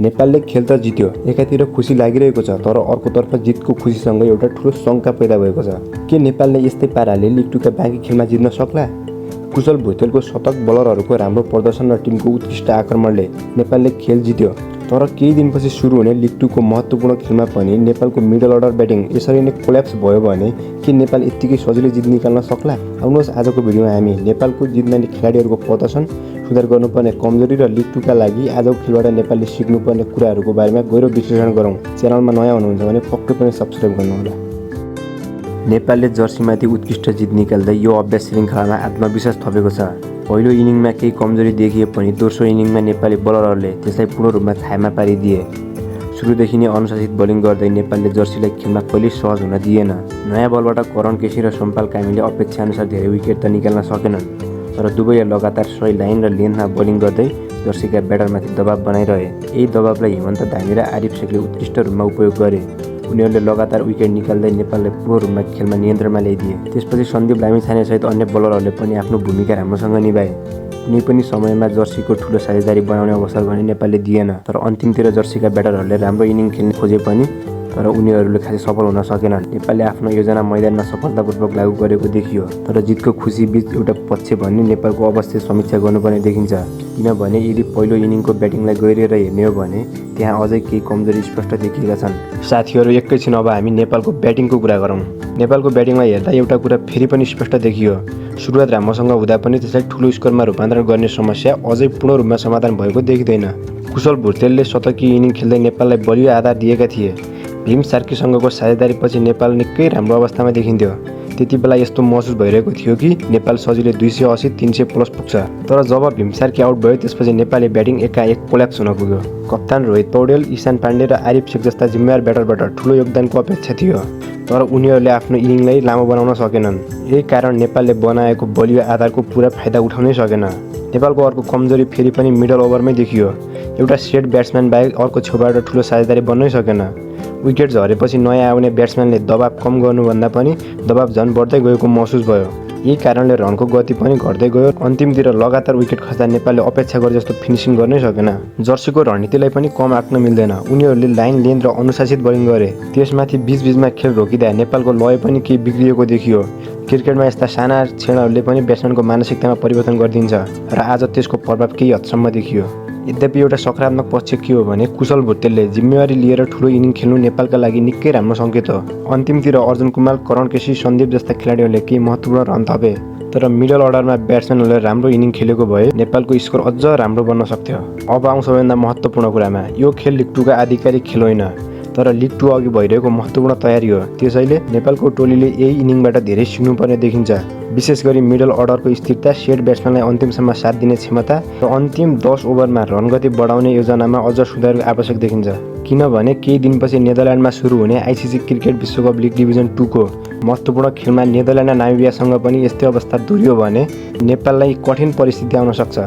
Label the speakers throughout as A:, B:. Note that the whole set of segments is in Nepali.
A: नेपालले खेल त जित्यो, एकातिर खुसी लागिरहेको छ, तर अर्कोतर्फ जितको खुसीसँग एउटा ठुलो शङ्का पैदा भएको छ। के नेपालले यस्तै पाराले लिग टूका बाँकी खेलमा जित्न सक्ला? कुशल भुइतेलको शतक, बलरहरूको राम्रो प्रदर्शन र टिमको उत्कृष्ट आक्रमणले नेपालले खेल जित्यो। तर केही दिनपछि सुरु हुने लिग टूको महत्त्वपूर्ण खेलमा पनि नेपालको मिडल अर्डर ब्याटिङ यसरी नै कोल्याप्स भयो भने के नेपाल यत्तिकै सजिलै जित निकाल्न सक्ला? आउनुहोस् आजको भिडियोमा हामी नेपालको जित्ने खेलाडीहरूको प्रदर्शन, सुधार गर्नुपर्ने कमजोरी र लिग टूका लागि आजको खेलबाट नेपालले सिक्नुपर्ने कुराहरूको बारेमा गहिरो विश्लेषण गरौँ। च्यानलमा नयाँ हुनुहुन्छ भने पक्कै पनि सब्स्क्राइब गर्नुहोला। नेपालले जर्सीमाथि उत्कृष्ट जित निकाल्दै यो अभ्यास श्रृङ्खलामा आत्मविश्वास थपेको छ। पहिलो इनिङमा केही कमजोरी देखिए पनि दोस्रो इनिङमा नेपाली बलरहरूले त्यसलाई पूर्ण रूपमा थाहमा पारिदिए। सुरुदेखि नै अनुशासित बोलिङ गर्दै नेपालले जर्सीलाई खेलमा कहिल्यै सहज हुन दिएन। नयाँ बलबाट करण केसी र सोमपाल कामीले अपेक्षाअनुसार धेरै विकेट त निकाल्न सकेनन्, तर दुवैले लगातार सही लाइन र लेन्थमा बोलिङ गर्दै जर्सीका ब्याटरमाथि दबाव बनाइरहे। यही दबावलाई हेमन्त धामी र आरिफ शेखले उत्कृष्ट रूपमा उपयोग गरे। उनीहरूले लगातार विकेट निकाल्दै नेपाललाई पूर्ण रूपमा खेलमा नियन्त्रणमा ल्याइदिए। त्यसपछि सन्दीप लामिछानेसहित अन्य बलरहरूले पनि आफ्नो भूमिका राम्रोसँग निभाए। कुनै पनि समयमा जर्सीको ठुलो साझेदारी बनाउने अवसर भने नेपालले दिएन, तर अन्तिमतिर जर्सीका ब्याटरहरूले राम्रो इनिङ खेल्न खोजे पनि तर उनीहरूले खासै सफल हुन सकेनन्। नेपालले आफ्नो योजना मैदानमा सफलतापूर्वक लागू गरेको देखियो, तर जितको खुसी बीच एउटा पक्ष भन्ने नेपालको अवस्थित समीक्षा गर्नुपर्ने देखिन्छ। किनभने यदि पहिलो इनिङको ब्याटिङलाई गहिरेर हेर्ने हो भने त्यहाँ अझै केही कमजोरी स्पष्ट देखिएका छन्। साथीहरू, एकैछिन अब हामी नेपालको ब्याटिङको कुरा गरौँ। नेपालको ब्याटिङमा हेर्दा एउटा कुरा फेरि पनि स्पष्ट देखियो। सुरुवात राम्रोसँग हुँदा पनि त्यसलाई ठुलो स्कोरमा रूपान्तरण गर्ने समस्या अझै पूर्ण रूपमा समाधान भएको देखिँदैन। कुशल भुइतेलले शतकीय इनिङ खेल्दै नेपाललाई बलियो आधार दिएका थिए। भीम सार्कीसँगको साझेदारीपछि नेपाल निकै राम्रो अवस्थामा देखिन्थ्यो। त्यति बेला यस्तो महसुस भइरहेको थियो कि नेपाल सजिलै 280-300 प्लस पुग्छ। तर जब भीम सार्की आउट भयो त्यसपछि नेपाली ब्याटिङ एकाएक कोल्याप्स हुन पुग्यो। कप्तान रोहित पौडेल, ईशान पाण्डे र आरिफ शेख जस्ता जिम्मेवार ब्याटरबाट ठुलो योगदानको अपेक्षा थियो, तर उनीहरूले आफ्नो इनिङलाई लामो बनाउन सकेनन्। यही कारण नेपालले बनाएको बलियो आधारको पुरा फाइदा उठाउनै सकेन। नेपालको अर्को कमजोरी फेरि पनि मिडल ओभरमै देखियो। एउटा सेट ब्याट्सम्यान बाहेक अर्को छेउबाट ठुलो साझेदारी बन्नै सकेन। विकेट झरेपछि नयाँ आउने ब्याट्सम्यानले दबाव कम गर्नुभन्दा पनि दबाव झन् बढ्दै गएको महसुस भयो। यही कारणले रनको गति पनि घट्दै गयो। अन्तिमतिर लगातार विकेट खस्दा नेपालले अपेक्षा गरे जस्तो फिनिसिङ गर्नै सकेन। जर्सीको रणनीतिलाई पनि कम आँक्न मिल्दैन। उनीहरूले लाइन, लेन्थ र अनुशासित बोलिङ गरे। त्यसमाथि बीचबीचमा खेल रोकिँदा नेपालको लय पनि केही बिग्रिएको देखियो। क्रिकेटमा यस्ता साना क्षणहरूले पनि ब्याट्सम्यानको मानसिकतामा परिवर्तन गरिदिन्छ र आज त्यसको प्रभाव केही हदसम्म देखियो। यद्यपि एउटा सकारात्मक पक्ष के हो भने कुशल भुइतेलले जिम्मेवारी लिएर ठुलो इनिङ खेल्नु नेपालका लागि निकै राम्रो सङ्केत हो। अन्तिमतिर अर्जुन कुमार, करण केसी, सन्दीप जस्ता खेलाडीहरूले केही महत्त्वपूर्ण रन थपे, तर मिडल अर्डरमा ब्याट्सम्यानहरूले राम्रो इनिङ खेलेको भए नेपालको स्कोर अझ राम्रो बन्न सक्थ्यो। अब आउँ सबैभन्दा महत्त्वपूर्ण कुरामा। यो खेल लिग टूका आधिकारिक खेल होइन, तर लिग टू अघि भइरहेको महत्त्वपूर्ण तयारी हो। त्यसैले नेपालको टोलीले यही इनिङबाट धेरै सिक्नुपर्ने देखिन्छ, विशेष गरी मिडल अर्डरको स्थिरता, सेट ब्याट्सम्यानलाई अन्तिमसम्म साथ दिने क्षमता र अन्तिम 10 ओभरमा रनगति बढाउने योजनामा अझ सुधार आवश्यक देखिन्छ। किनभने केही दिनपछि नेदरल्यान्डमा सुरु हुने आइसिसी क्रिकेट विश्वकप लिग डिभिजन 2 को महत्त्वपूर्ण खेलमा नेदरल्यान्ड र नामिबियासँग पनि यस्तै अवस्था दोहोरियो भने नेपाललाई कठिन परिस्थिति आउन सक्छ।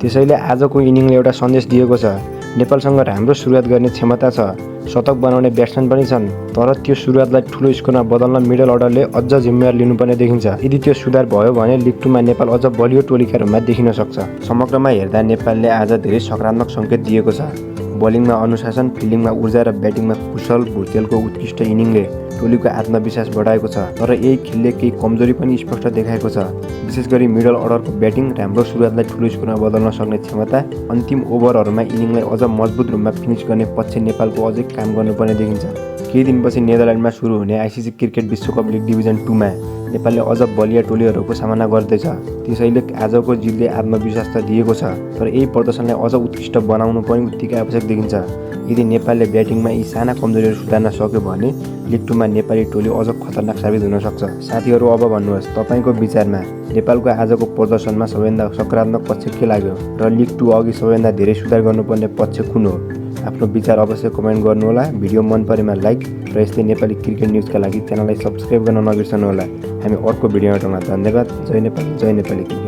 A: त्यसैले आजको इनिङले एउटा सन्देश दिएको छ। नेपालसँग राम्रो सुरुवात गर्ने क्षमता छ, शतक बनाउने ब्याट्सम्यान पनि छन्, तर त्यो सुरुवातलाई ठुलो स्कोरमा बदल्न मिडल अर्डरले अझ जिम्मेवार लिनुपर्ने देखिन्छ। यदि त्यो सुधार भयो भने लिग टूमा नेपाल अझ बलियो टोलीका रूपमा देखिन सक्छ। समग्रमा हेर्दा नेपालले आज धेरै सकारात्मक सङ्केत दिएको छ। बोलिङमा अनुशासन, फिल्डिङमा ऊर्जा र ब्याटिङमा कुशल भुइतेलको उत्कृष्ट इनिङले टोलीको आत्मविश्वास बढाएको छ। तर यही खेलले केही कमजोरी पनि स्पष्ट देखाएको छ, विशेष गरी मिडल अर्डरको ब्याटिङ, राम्रो सुरुवातलाई ठुलो स्कोरमा बदल्न सक्ने क्षमता, अन्तिम ओभरहरूमा इनिङलाई अझ मजबुत रूपमा फिनिस गर्ने पक्ष नेपालको अझै काम गर्नुपर्ने देखिन्छ। केही दिनपछि नेदरल्यान्डमा सुरु हुने आइसिसी क्रिकेट विश्वकप लिग डिभिजन 2 मा नेपालले अझ बलिया टोलीहरूको सामना गर्दैछ। त्यसैले आजको जितले आत्मविश्वास त दिएको छ, तर यही प्रदर्शनलाई अझ उत्कृष्ट बनाउनु पनि उत्तिकै आवश्यक देखिन्छ। यदि नेपालले ब्याटिङमा यी साना कमजोरीहरू सुधार्न सक्यो भने लिग टूमा नेपाली टोली अझ खतरनाक साबित हुन सक्छ। साथीहरू, अब भन्नुहोस् तपाईँको विचारमा नेपालको आजको प्रदर्शनमा सबैभन्दा सकारात्मक पक्ष के लाग्यो र लिग टू अघि सबैभन्दा धेरै सुधार गर्नुपर्ने पक्ष कुन हो? आफ्नो विचार अवश्य कमेन्ट गर्नुहोला। भिडियो मन परेमा लाइक र यस्तै नेपाली क्रिकेट न्युजका लागि च्यानललाई सब्स्क्राइब गर्न नबिर्सनुहोला। हामी अर्को भिडियोमा भेटौँला। धन्यवाद। जय नेपाल, जय नेपाली क्रिकेट।